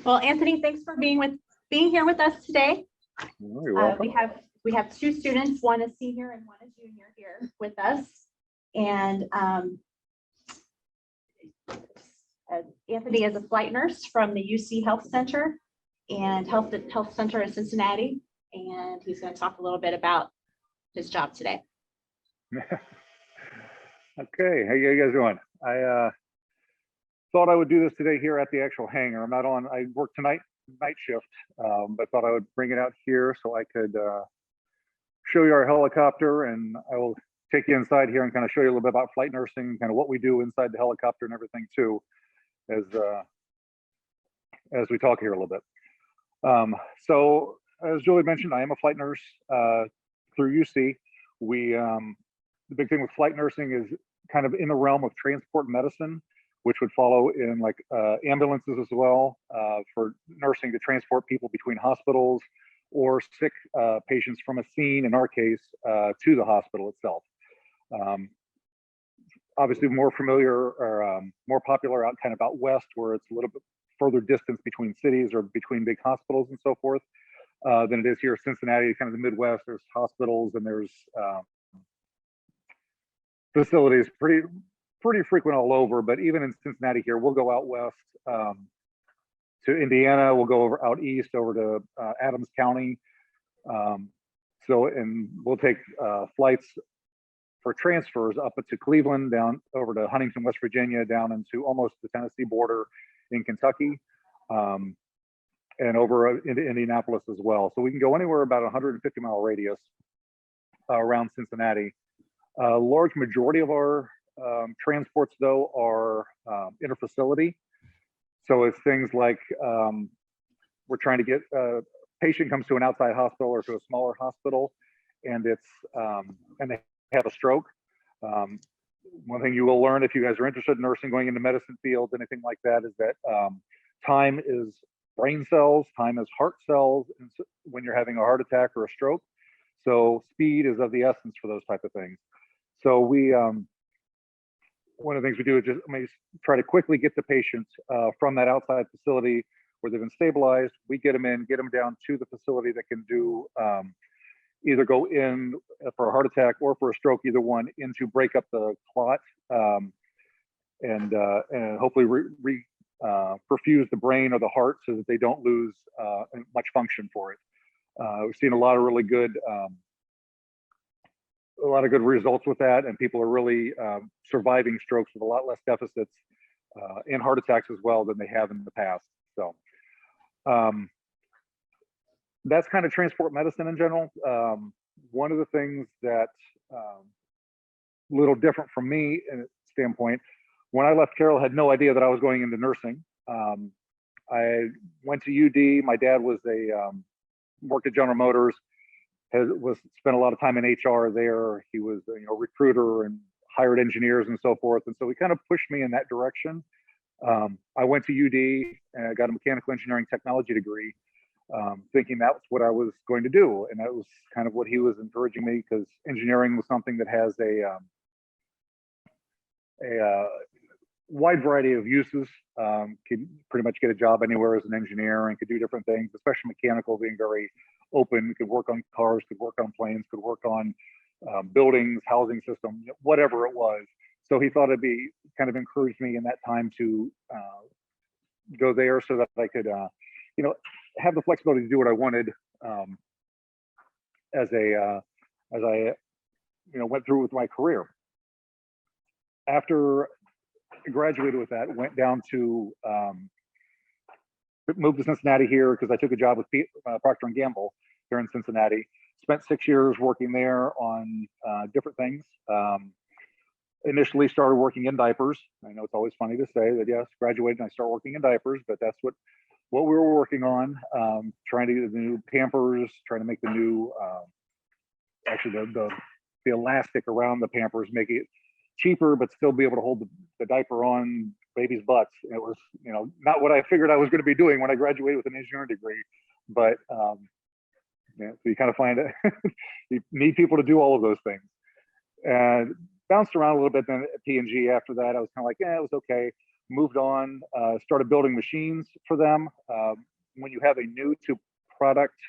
Well, Anthony, thanks for being here with us today. You're welcome. We have two students, one is senior and one is junior here with us. And Anthony is a flight nurse from the UC Health Center and Health Center in Cincinnati. And he's going to talk a little bit about his job today. Okay, how you guys doing? I thought I would do this today here at the actual hangar. I'm not on, I work night shift, but thought I would bring it out here so I could show you our helicopter, and I will take you inside here and kind of show you a little bit about flight nursing, kind of what we do inside the helicopter and everything too, as we talk here a little bit. So as Julie mentioned, I am a flight nurse through UC. The big thing with flight nursing is kind of in the realm of transport medicine, which would follow in like ambulances as well, for nursing to transport people between hospitals or sick patients from a scene, in our case, to the hospital itself. Obviously more familiar or more popular out kind of out west, where it's a little bit further distance between cities or between big hospitals and so forth, than it is here in Cincinnati, kind of the Midwest. There's hospitals and there's facilities pretty frequent all over, but even in Cincinnati here, we'll go out west to Indiana, we'll go out east over to Adams County. And we'll take flights for transfers up to Cleveland, down over to Huntington, West Virginia, down into almost the Tennessee border in Kentucky, and over into Indianapolis as well. So we can go anywhere about 150-mile radius around Cincinnati. A large majority of our transports, though, are interfacility. So it's things like we're trying to get a patient comes to an outside hospital or to a smaller hospital, and and they have a stroke. One thing you will learn if you guys are interested in nursing, going into medicine fields, anything like that, is that time is brain cells, time is heart cells, and so when you're having a heart attack or a stroke. So speed is of the essence for those type of things. So we, one of the things we do is just try to quickly get the patient from that outside facility where they've been stabilized. We get them down to the facility that can do either go in for a heart attack or for a stroke, either one, in to break up the clot and hopefully perfuse the brain or the heart so that they don't lose much function for it. We've seen a lot of really good results with that, and people are really surviving strokes with a lot less deficits and heart attacks as well than they have in the past. So that's kind of transport medicine in general. One of the things that a little different from me in a standpoint, when I left Carroll, I had no idea that I was going into nursing. I went to UD. My dad was worked at General Motors. Spent a lot of time in HR there. He was a recruiter and hired engineers and so forth. And so he kind of pushed me in that direction. I went to UD and I got a mechanical engineering technology degree, thinking that's what I was going to do. And that was kind of what he was encouraging me, because engineering was something that has a wide variety of uses. Could pretty much get a job anywhere as an engineer and could do different things, especially mechanical being very open. Could work on cars, could work on planes, could work on buildings, housing system, whatever it was. So he thought it'd be kind of encouraged me in that time to go there so that I could, have the flexibility to do what I wanted as I went through with my career. After I graduated with that, went down to moved to Cincinnati here because I took a job with Procter & Gamble here in Cincinnati. Spent 6 years working there on different things. Initially started working in diapers. I know it's always funny to say that, yes, graduated and I started working in diapers, but that's what we were working on. Trying to get the new Pampers, trying to make the new, actually the elastic around the Pampers, make it cheaper, but still be able to hold the diaper on babies' butts. It was, not what I figured I was going to be doing when I graduated with an engineering degree, but so you kind of find it, you need people to do all of those things. And bounced around a little bit then at P&G after that. I was kind of like, it was okay. moved on, started building machines for them. When you have a new to product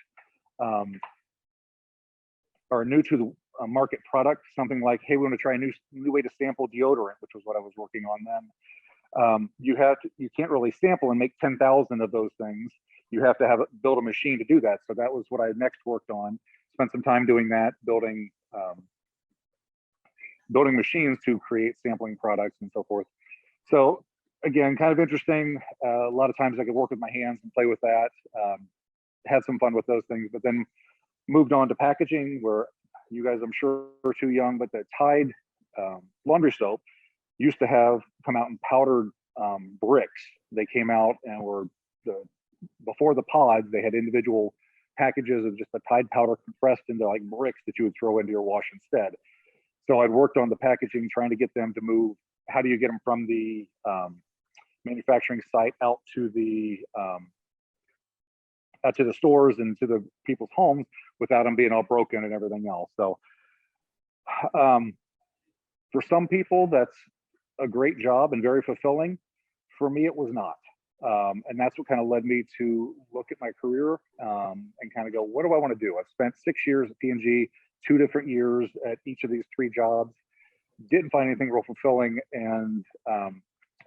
or new to the market product, something like, hey, we want to try a new way to sample deodorant, which was what I was working on then. You can't really sample and make 10,000 of those things. You have to build a machine to do that. So that was what I next worked on. Spent some time doing that, building machines to create sampling products and so forth. So again, kind of interesting. A lot of times I could work with my hands and play with that. Had some fun with those things, but then moved on to packaging, where you guys, I'm sure, are too young, but the Tide laundry soap used to have come out in powdered bricks. They came out and were before the pods, they had individual packages of just the Tide powder compressed into like bricks that you would throw into your wash instead. So I'd worked on the packaging, trying to get them to move. How do you get them from the manufacturing site out to the stores and to the people's homes without them being all broken and everything else? So for some people, that's a great job and very fulfilling. For me, it was not. And that's what kind of led me to look at my career and kind of go, what do I want to do? I've spent 6 years at P&G, 2 different years at each of these 3 jobs. Didn't find anything real fulfilling. And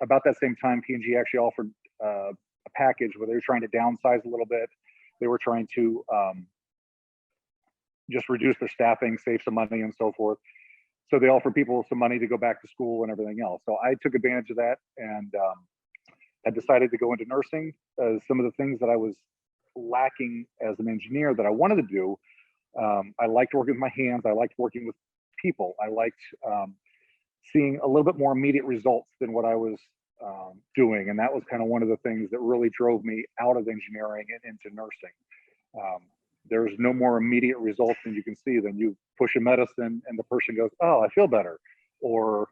about that same time, P&G actually offered a package where they were trying to downsize a little bit. They were trying to just reduce their staffing, save some money and so forth. So they offered people some money to go back to school and everything else. So I took advantage of that and had decided to go into nursing. Some of the things that I was lacking as an engineer that I wanted to do, I liked working with my hands. I liked working with people. I liked seeing a little bit more immediate results than what I was doing. And that was kind of one of the things that really drove me out of engineering and into nursing. There's no more immediate results than you can see. Then you push a medicine and the person goes, oh, I feel better. Or,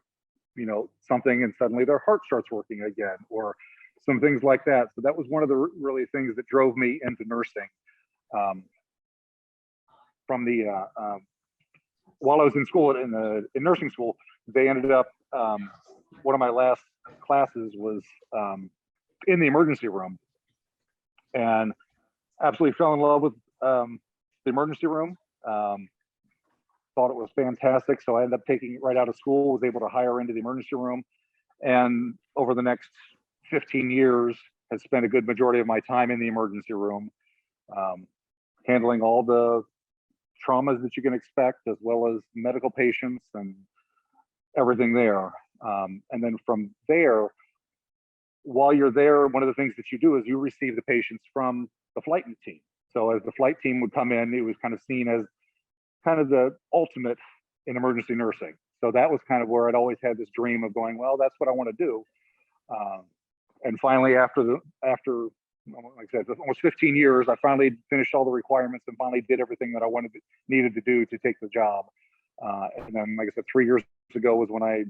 you know, something and suddenly their heart starts working again, or some things like that. So that was one of the really things that drove me into nursing. From the while I was in school in nursing school, they ended up one of my last classes was in the emergency room, and absolutely fell in love with the emergency room. Thought it was fantastic, so I ended up taking it right out of school. Was able to hire into the emergency room, and over the next 15 years, has spent a good majority of my time in the emergency room, handling all the traumas that you can expect, as well as medical patients and everything there. And then from there, while you're there, one of the things that you do is you receive the patients from the flight team. So as the flight team would come in, it was kind of seen as kind of the ultimate in emergency nursing. So that was kind of where I'd always had this dream of going, well, that's what I want to do. And finally, after like I said, almost 15 years, I finally finished all the requirements and finally did everything that I needed to do to take the job. And then, like I said, 3 years ago was when I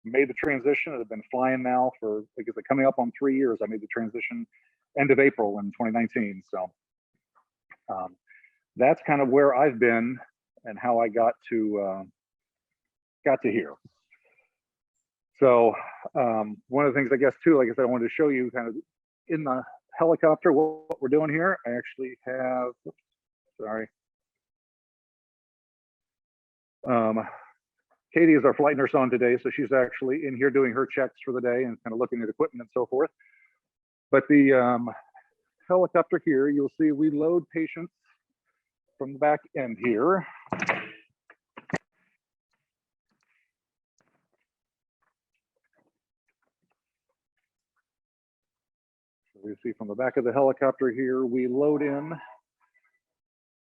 made the transition. I've been flying now for, like I said, coming up on 3 years. I made the transition end of April in 2019. So that's kind of where I've been and how I got to here. So one of the things, I guess, too, like I said, I wanted to show you kind of in the helicopter what we're doing here. I actually have, sorry. Katie is our flight nurse on today, so she's actually in here doing her checks for the day and kind of looking at equipment and so forth. But the helicopter here, you'll see we load patients from the back end here. So you see from the back of the helicopter here, we load in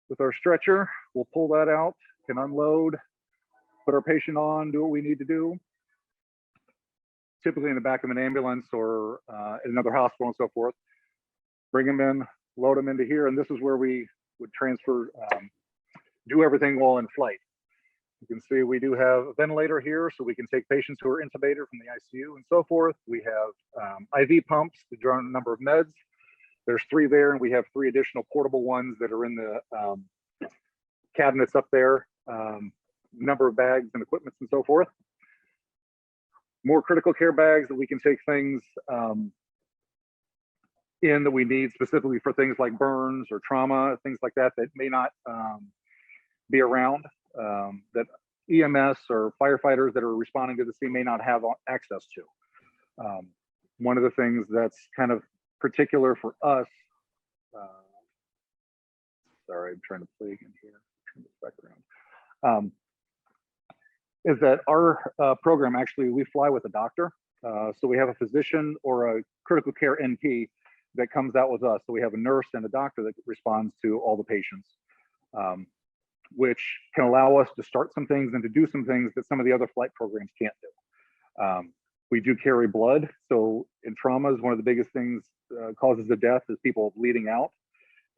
with our stretcher. We'll pull that out, can unload, put our patient on, do what we need to do. Typically in the back of an ambulance or in another hospital and so forth. Bring them in, load them into here, and this is where we would transfer, do everything while in flight. You can see we do have a ventilator here, so we can take patients who are intubated from the ICU and so forth. We have IV pumps to draw a number of meds. There's 3 there, and we have 3 additional portable ones that are in the cabinets up there. Number of bags and equipment and so forth. more critical care bags that we can take things in that we need specifically for things like burns or trauma, things like that, that may not be around, that EMS or firefighters that are responding to the scene may not have access to. One of the things that's kind of particular for us, sorry, I'm trying to play again here, turn this back around, is that our program, actually, we fly with a doctor. So we have a physician or a critical care NP that comes out with us. So we have a nurse and a doctor that responds to all the patients, which can allow us to start some things and to do some things that some of the other flight programs can't do. We do carry blood. So in traumas, one of the biggest things causes of death is people bleeding out.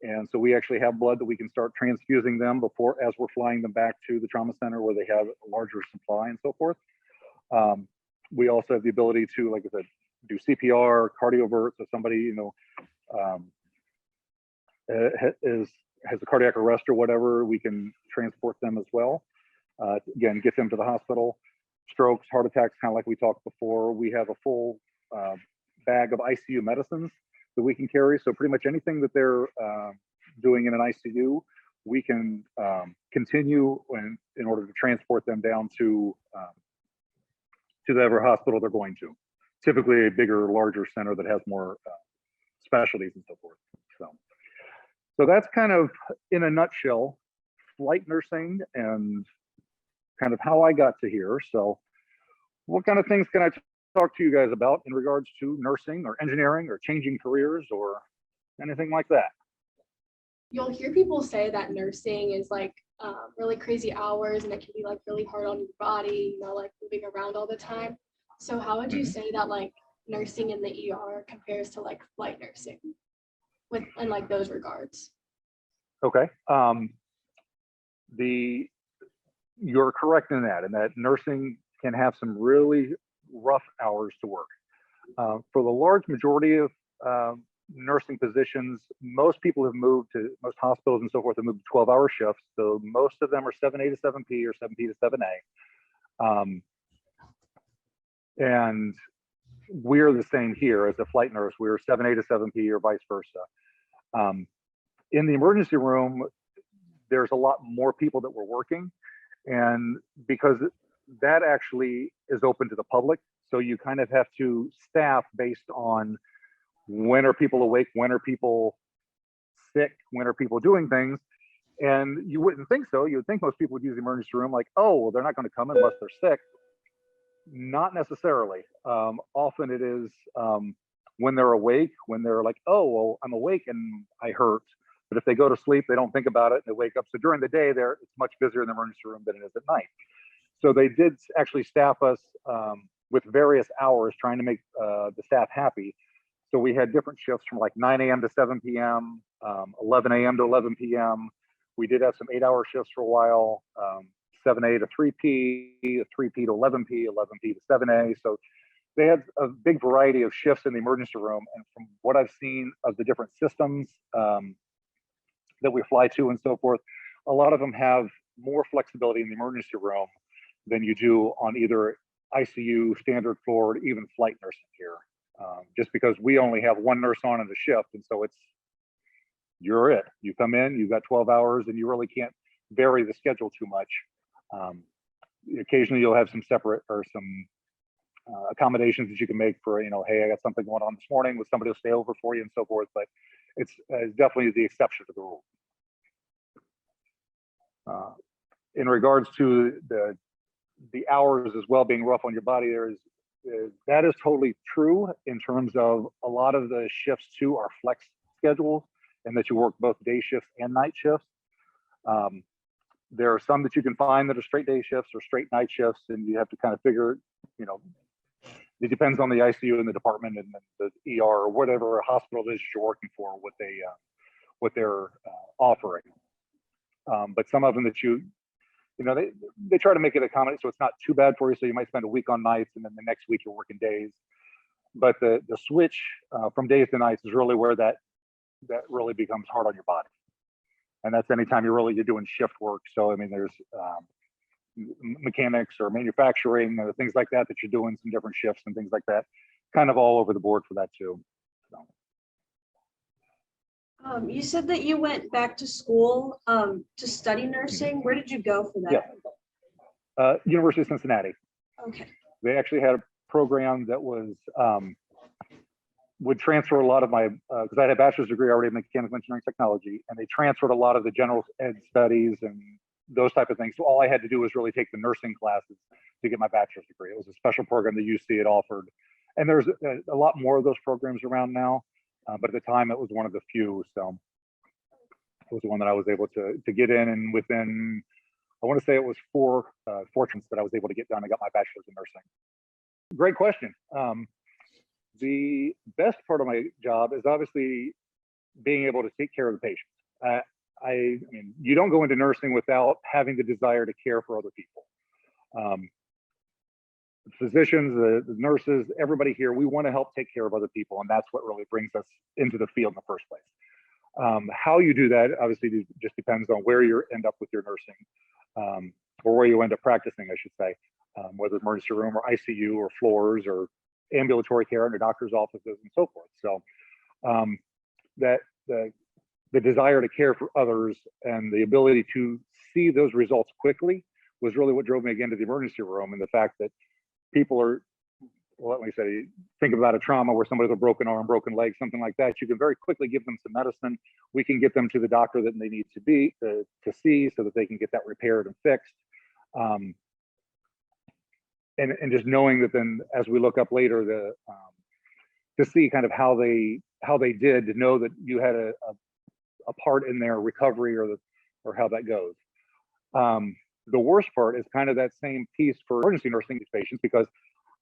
And so we actually have blood that we can start transfusing them before, as we're flying them back to the trauma center where they have a larger supply and so forth. We also have the ability to, like I said, do CPR, cardiovert. So somebody, you know, has a cardiac arrest or whatever, we can transport them as well. Again, get them to the hospital. Strokes, heart attacks, kind of like we talked before. We have a full bag of ICU medicines that we can carry. So pretty much anything that they're doing in an ICU, we can continue in order to transport them down to whatever hospital they're going to. Typically a bigger, larger center that has more specialties and so forth. So that's kind of, in a nutshell, flight nursing and kind of how I got to here. So what kind of things can I talk to you guys about in regards to nursing or engineering or changing careers or anything like that? You'll hear people say that nursing is like really crazy hours and it can be like really hard on your body, you know, like moving around all the time. So how would you say that like nursing in the ER compares to like flight nursing in like those regards? Okay. You're correct in that nursing can have some really rough hours to work. For the large majority of nursing positions, most people have moved to, most hospitals and so forth have moved to 12-hour shifts. So most of them are 7A to 7P or 7P to 7A. And we're the same here as a flight nurse. We're 7A to 7P or vice versa. In the emergency room, there's a lot more people that were working, and because that actually is open to the public, so you kind of have to staff based on when are people awake, when are people sick, when are people doing things. And you wouldn't think so. You would think most people would use the emergency room like, oh, well, they're not going to come unless they're sick. Not necessarily. Often it is when they're awake, when they're like, oh, well, I'm awake and I hurt. But if they go to sleep, they don't think about it and they wake up. So during the day, it's much busier in the emergency room than it is at night. So they did actually staff us with various hours, trying to make the staff happy. So we had different shifts from like 9 a.m. to 7 p.m., 11 a.m. to 11 p.m. We did have some 8-hour shifts for a while, 7A to 3P, 3P to 11P, 11P to 7A. So they had a big variety of shifts in the emergency room. And from what I've seen of the different systems that we fly to and so forth, a lot of them have more flexibility in the emergency room than you do on either ICU, standard floor, or even flight nursing here. Just because we only have one nurse on in the shift. And so you're it. You come in, you've got 12 hours and you really can't vary the schedule too much. Occasionally you'll have some separate or some accommodations that you can make for, you know, hey, I got something going on this morning, with somebody will stay over for you and so forth, but it's definitely the exception to the rule. In regards to the hours as well being rough on your body, that is totally true in terms of a lot of the shifts too are flex schedules, and that you work both day shifts and night shifts. There are some that you can find that are straight day shifts or straight night shifts, and you have to kind of figure, you know, it depends on the ICU and the department and the ER or whatever hospital it is you're working for, what they're offering. But some of them that you know, they try to make it accommodate so it's not too bad for you. So you might spend a week on nights and then the next week you're working days. But the switch from days to nights is really where that really becomes hard on your body. And that's anytime you're doing shift work. So I mean, there's mechanics or manufacturing, things like that you're doing some different shifts and things like that. Kind of all over the board for that too. So. You said that you went back to school to study nursing. Where did you go for that? Yeah. University of Cincinnati. Okay. They actually had a program that was would transfer a lot of my because I had a bachelor's degree already in mechanical engineering technology, and they transferred a lot of the general ed studies and those type of things. So all I had to do was really take the nursing classes to get my bachelor's degree. It was a special program that UC had offered, and there's a lot more of those programs around now, but at the time it was one of the few. So it was the one that I was able to get in, and within, I want to say it was 4 fortunes that I was able to get done. I got my bachelor's in nursing. Great question. The best part of my job is obviously being able to take care of the patients. I mean, you don't go into nursing without having the desire to care for other people. Physicians, the nurses, everybody here, we want to help take care of other people, and that's what really brings us into the field in the first place. How you do that obviously just depends on where you end up with your nursing, or where you end up practicing, I should say, whether emergency room or ICU or floors or ambulatory care in the doctor's offices and so forth. So that the desire to care for others and the ability to see those results quickly was really what drove me again to the emergency room, and the fact that people are, well, let me say, think about a trauma where somebody with a broken arm, broken leg, something like that. You can very quickly give them some medicine. We can get them to the doctor that they need to be to see so that they can get that repaired and fixed. And just knowing that then as we look up later, to see kind of how they did, to know that you had a part in their recovery or how that goes. The worst part is kind of that same piece for emergency nursing patients, because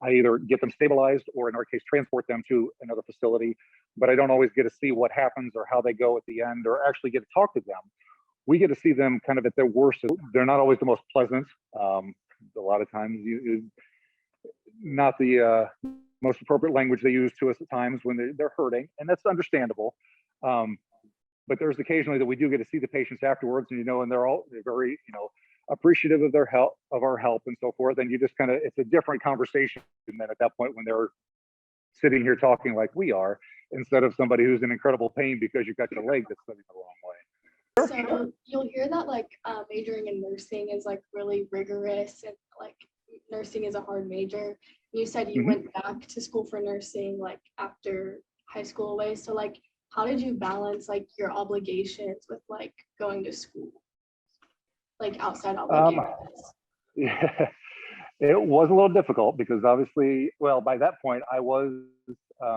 I either get them stabilized or in our case transport them to another facility, but I don't always get to see what happens or how they go at the end, or actually get to talk to them. We get to see them kind of at their worst. They're not always the most pleasant. A lot of times not the most appropriate language they use to us at times when they're hurting, and that's understandable. But there's occasionally that we do get to see the patients afterwards, and and they're very appreciative of their help, of our help, and so forth. And you just kind of, it's a different conversation than at that point when they're sitting here talking like we are, instead of somebody who's in incredible pain because you got your leg that's sitting the wrong way. So you'll hear that majoring in nursing is really rigorous, and nursing is a hard major. You said you went back to school for nursing after high school away. So how did you balance your obligations with going to school? Outside obligations? Yeah, it was a little difficult because obviously, well, by that point I was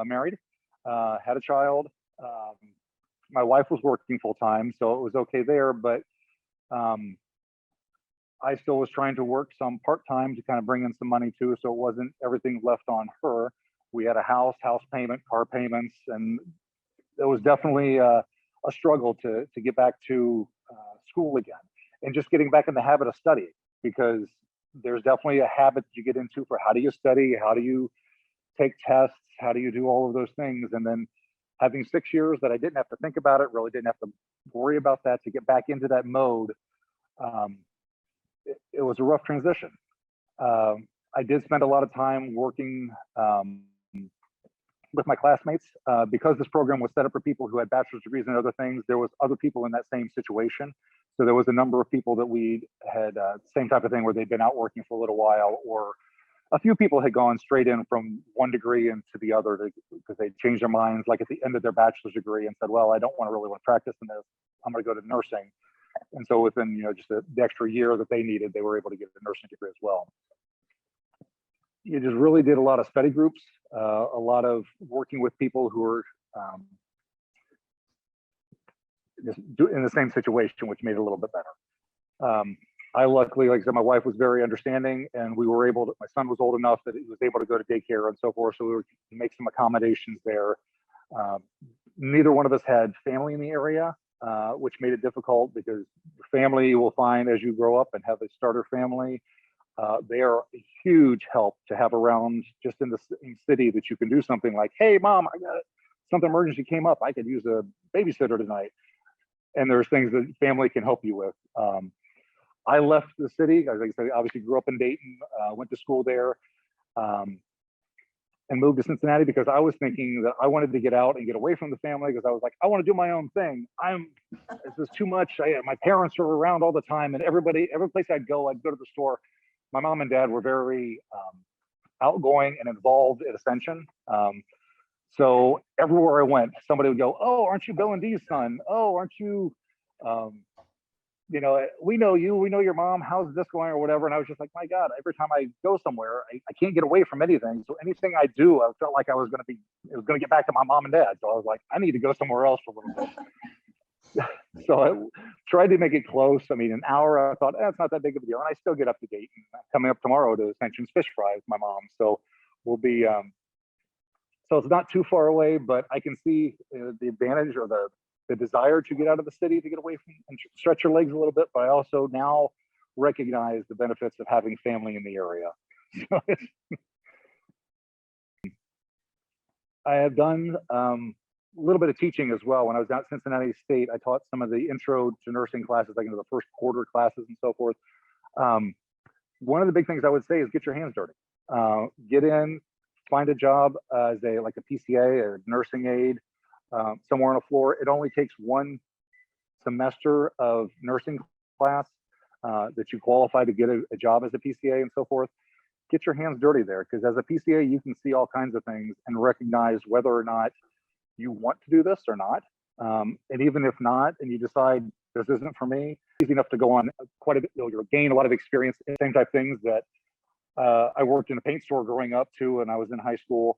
married, had a child. My wife was working full time, so it was okay there, but I still was trying to work some part-time to kind of bring in some money too, so it wasn't everything left on her. We had a house payment, car payments, and it was definitely a struggle to get back to school again, and just getting back in the habit of studying, because there's definitely a habit you get into for how do you study, how do you take tests, how do you do all of those things. And then having 6 years that I didn't have to think about it, really didn't have to worry about that, to get back into that mode, it was a rough transition. I did spend a lot of time working with my classmates, because this program was set up for people who had bachelor's degrees and other things. There was other people in that same situation. So there was a number of people that we had same type of thing where they'd been out working for a little while, or a few people had gone straight in from one degree into the other because they changed their minds at the end of their bachelor's degree and said, well, I don't really want to practice in this. I'm going to go to nursing. And so within just the extra year that they needed, they were able to get a nursing degree as well. You just really did a lot of study groups, a lot of working with people who were just in the same situation, which made it a little bit better. I luckily, like I said, my wife was very understanding, and we were able to, my son was old enough that he was able to go to daycare and so forth. So we were to make some accommodations there. Neither one of us had family in the area, which made it difficult, because your family, you will find as you grow up and have a starter family, they are a huge help to have around just in the same city, that you can do something like, hey, mom, I got something emergency came up. I could use a babysitter tonight. And there's things that family can help you with. I left the city. Like I said, obviously grew up in Dayton, went to school there, and moved to Cincinnati because I was thinking that I wanted to get out and get away from the family because I was like, I want to do my own thing. This is too much. My parents are around all the time, and every place I'd go to the store. My mom and dad were very outgoing and involved at Ascension. So everywhere I went, somebody would go, "Oh, aren't you Bill and Dee's son? Oh, aren't you, we know you, we know your mom. How's this going or whatever?" And I was just like, my God, every time I go somewhere, I can't get away from anything. So anything I do, I felt like it was going to get back to my mom and dad. So I was like, I need to go somewhere else for a little bit. So I tried to make it close. I mean, an hour, I thought, it's not that big of a deal. And I still get up to date. I'm coming up tomorrow to Ascension's Fish Fry with my mom. So we'll be, so it's not too far away, but I can see the advantage or the desire to get out of the city, to get away from and stretch your legs a little bit. But I also now recognize the benefits of having family in the area. I have done a little bit of teaching as well. When I was at Cincinnati State, I taught some of the intro to nursing classes, like into the first quarter classes and so forth. One of the big things I would say is get your hands dirty. Get in, find a job as a PCA or nursing aide somewhere on the floor. It only takes one semester of nursing class that you qualify to get a job as a PCA and so forth. Get your hands dirty there, because as a PCA, you can see all kinds of things and recognize whether or not you want to do this or not. And even if not, and you decide this isn't for me, it's easy enough to go on quite a bit, you'll gain a lot of experience in the same type of things that I worked in a paint store growing up too, and I was in high school.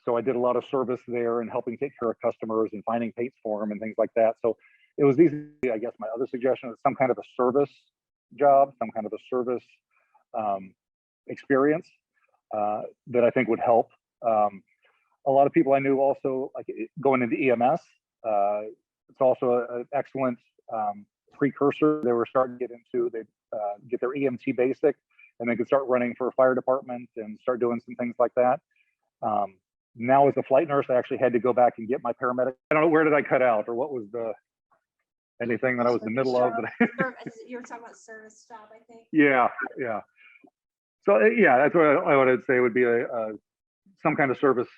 So I did a lot of service there and helping take care of customers and finding paints for them and things like that. So it was easy. I guess my other suggestion is some kind of a service job, some kind of a service experience that I think would help. A lot of people I knew also like going into EMS. It's also an excellent precursor. They were starting to get into, they get their EMT basic, and they could start running for a fire department and start doing some things like that. Now as a flight nurse, I actually had to go back and get my paramedic. I don't know, where did I cut out, or what was anything that I was in the middle of? You were talking about service job, I think. Yeah. So yeah, that's what I would say would be some kind of service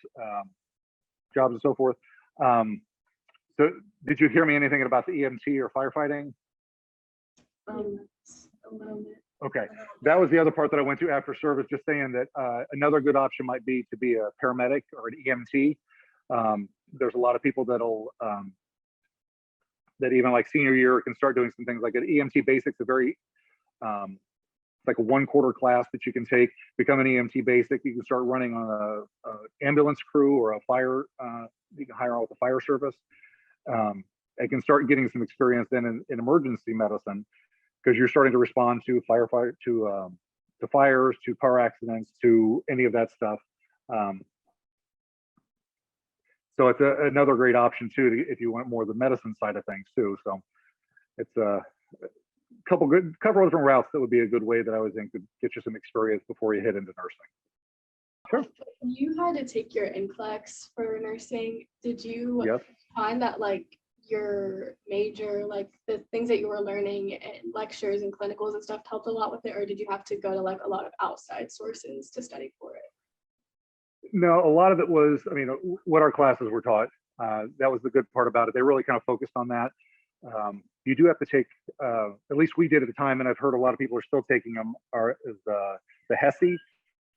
jobs and so forth. So did you hear me anything about the EMT or firefighting? A little bit. Okay, that was the other part that I went to after service, just saying that another good option might be to be a paramedic or an EMT. There's a lot of people that'll, that even like senior year can start doing some things like an EMT basics, a very, like a 1 quarter class that you can take, become an EMT basic. You can start running on a ambulance crew or a fire, you can hire out with the fire service. I can start getting some experience then in emergency medicine, because you're starting to respond to firefight, to fires, to car accidents, to any of that stuff. So it's another great option too, if you want more of the medicine side of things too. So it's a couple of different routes that would be a good way that I would think could get you some experience before you head into nursing. Sure. You had to take your NCLEX for nursing. Did you Yes. find that like your major, like the things that you were learning and lectures and clinicals and stuff helped a lot with it, or did you have to go to like a lot of outside sources to study for it? No, a lot of it was, I mean, what our classes were taught. That was the good part about it. They really kind of focused on that. You do have to take, at least we did at the time, and I've heard a lot of people are still taking them, is the HESI,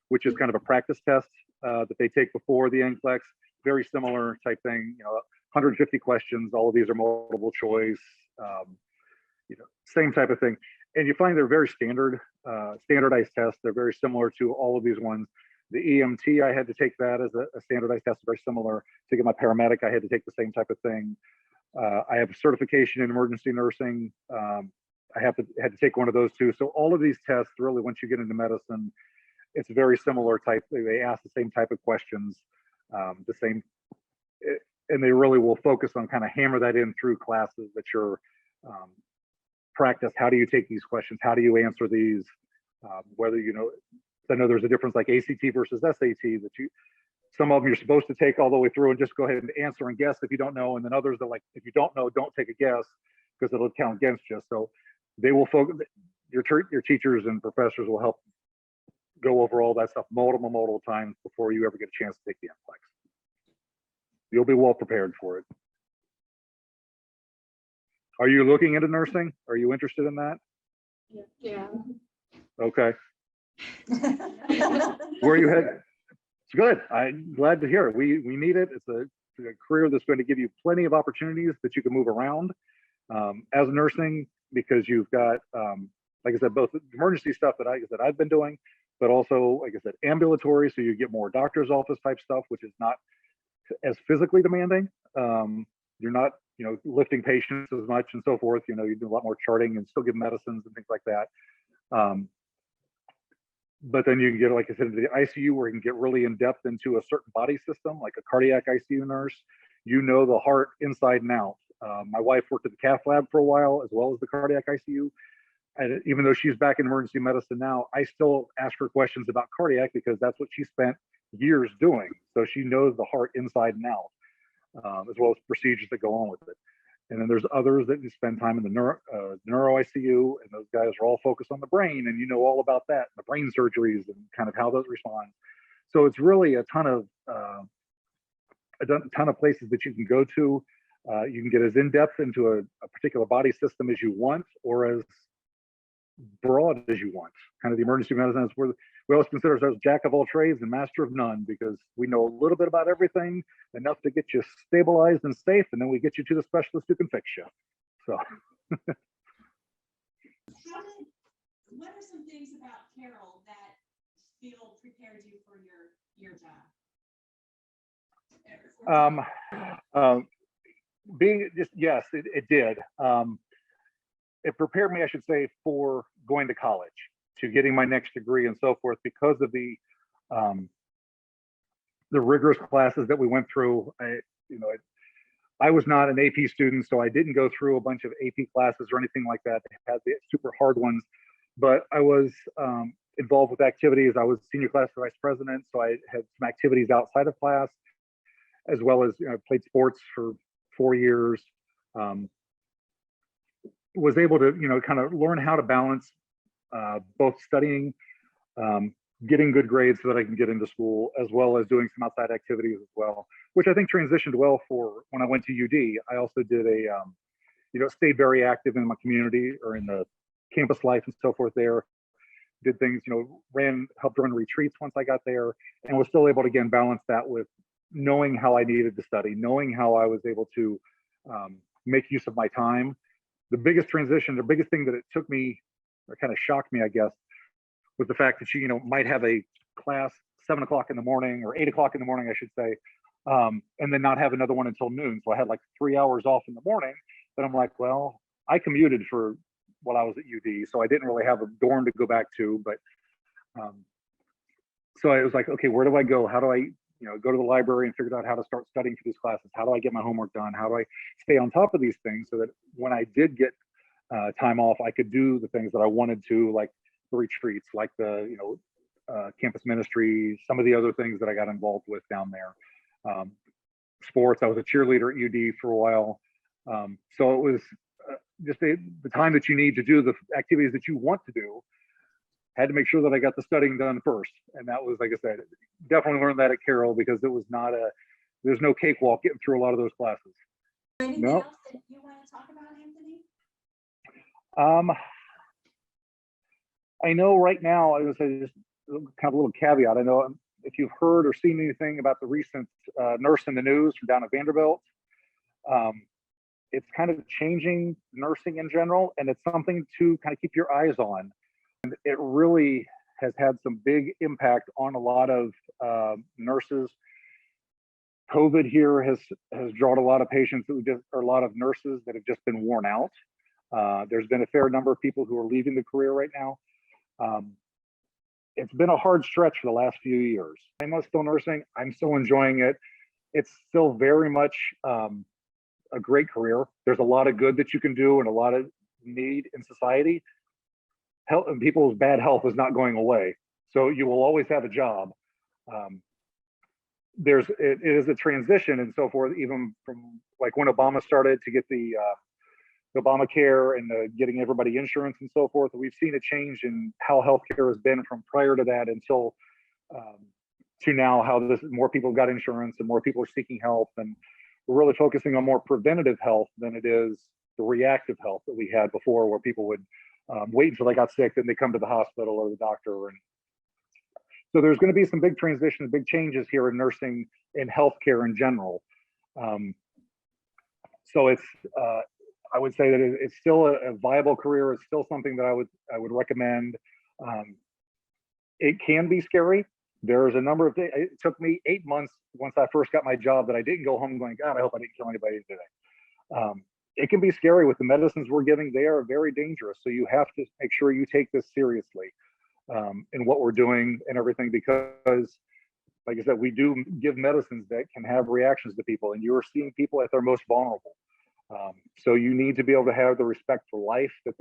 which is kind of a practice test that they take before the NCLEX. Very similar type thing, 150 questions. All of these are multiple choice, same type of thing. And you find they're very standardized tests. They're very similar to all of these ones. The EMT, I had to take that as a standardized test, very similar. To get my paramedic, I had to take the same type of thing. I have a certification in emergency nursing. I had to take one of those too. So all of these tests, really, once you get into medicine, it's very similar type. They ask the same type of questions, the same, and they really will focus on kind of hammer that in through classes that you're practice. How do you take these questions? How do you answer these? Whether I know there's a difference like ACT versus SAT that some of them you're supposed to take all the way through and just go ahead and answer and guess if you don't know, and then others are like, if you don't know, don't take a guess because it'll count against you. So they will focus, your teachers and professors will help go over all that stuff multiple times before you ever get a chance to take the NCLEX. You'll be well prepared for it. Are you looking into nursing? Are you interested in that? Yeah. Okay. Where are you headed? It's good. I'm glad to hear it. We need it. It's a career that's going to give you plenty of opportunities that you can move around as nursing, because you've got, like I said, both emergency stuff that I've been doing, but also, like I said, ambulatory. So you get more doctor's office type stuff, which is not as physically demanding. You're not, lifting patients as much and so forth. You do a lot more charting and still give medicines and things like that. But then you can get, like I said, into the ICU, where you can get really in depth into a certain body system, like a cardiac ICU nurse. The heart inside and out. My wife worked at the cath lab for a while, as well as the cardiac ICU. And even though she's back in emergency medicine now, I still ask her questions about cardiac, because that's what she spent years doing. So she knows the heart inside and out, as well as procedures that go on with it. And then there's others that you spend time in the neuro ICU, and those guys are all focused on the brain, and all about that, the brain surgeries and kind of how those respond. So it's really a ton of places that you can go to. You can get as in depth into a particular body system as you want, or as broad as you want. Kind of the emergency medicine is where we always consider ourselves jack of all trades and master of none, because we know a little bit about everything, enough to get you stabilized and safe, and then we get you to the specialist who can fix you. So what are some things about Carroll that feel prepared you for your job? Yes, it did. It prepared me, I should say, for going to college, to getting my next degree and so forth, because of the rigorous classes that we went through. I was not an AP student, so I didn't go through a bunch of AP classes or anything like that. I had the super hard ones, but I was involved with activities. I was senior class vice president, so I had some activities outside of class, as well as played sports for 4 years. Was able to kind of learn how to balance both studying, getting good grades so that I can get into school, as well as doing some outside activities as well, which I think transitioned well for when I went to UD. I also did stayed very active in my community, or in the campus life and so forth there. Did things, helped run retreats once I got there, and was still able to, again, balance that with knowing how I needed to study, knowing how I was able to make use of my time. The biggest transition, the biggest thing that it took me, or kind of shocked me, I guess, was the fact that you might have a class 7 o'clock in the morning, or 8 o'clock in the morning, I should say, and then not have another one until noon. So I had like 3 hours off in the morning. But I'm like, well, I commuted while I was at UD, so I didn't really have a dorm to go back to. But so I was like, okay, where do I go? How do I go to the library and figure out how to start studying for these classes? How do I get my homework done? How do I stay on top of these things, so that when I did get time off, I could do the things that I wanted to, like the retreats, like the campus ministry, some of the other things that I got involved with down there. Sports, I was a cheerleader at UD for a while. So it was just the time that you need to do the activities that you want to do. Had to make sure that I got the studying done first. And that was, like I said, definitely learned that at Carroll, because it was not there's no cakewalk getting through a lot of those classes. Anything No. else that you want to talk about, Anthony? I know right now, I was just kind of a little caveat. I know if you've heard or seen anything about the recent nurse in the news from down at Vanderbilt, it's kind of changing nursing in general, and it's something to kind of keep your eyes on. And it really has had some big impact on a lot of nurses. COVID here has drawn a lot of patients or a lot of nurses that have just been worn out. There's been a fair number of people who are leaving the career right now. It's been a hard stretch for the last few years. I'm still nursing. I'm still enjoying it. It's still very much a great career. There's a lot of good that you can do, and a lot of need in society. Health and people's bad health is not going away, so you will always have a job. It is a transition and so forth, even from like when Obama started to get the Obamacare and the getting everybody insurance and so forth, we've seen a change in how healthcare has been from prior to that until to now, how more people got insurance and more people are seeking help. And we're really focusing on more preventative health than it is the reactive health that we had before, where people would wait until they got sick, then they come to the hospital or the doctor. And so there's going to be some big transitions, big changes here in nursing and healthcare in general. So it's, I would say that it's still a viable career. It's still something that I would recommend. It can be scary. There's a number of things. It took me 8 months once I first got my job that I didn't go home going, God, I hope I didn't kill anybody today. It can be scary with the medicines we're giving. They are very dangerous. So you have to make sure you take this seriously in what we're doing and everything, because like I said, we do give medicines that can have reactions to people, and you're seeing people at their most vulnerable. So you need to be able to have the respect for life that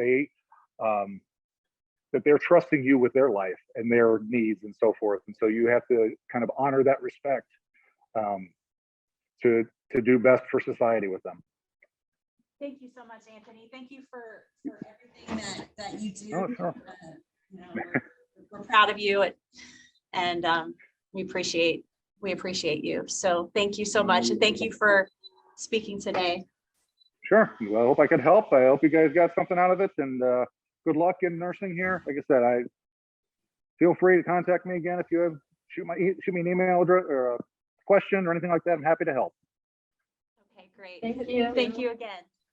they're trusting you with their life and their needs and so forth. And so you have to kind of honor that respect to do best for society with them. Thank you so much, Anthony. Thank you for everything that you do. Oh, sure. You know, we're proud of you, and we appreciate you. So thank you so much, and thank you for speaking today. Sure. Well, I hope I could help. I hope you guys got something out of it, and good luck in nursing here. Like I said, feel free to contact me again if you have shoot me an email address or a question or anything like that. I'm happy to help. Okay, great. Thank you. Thank you again.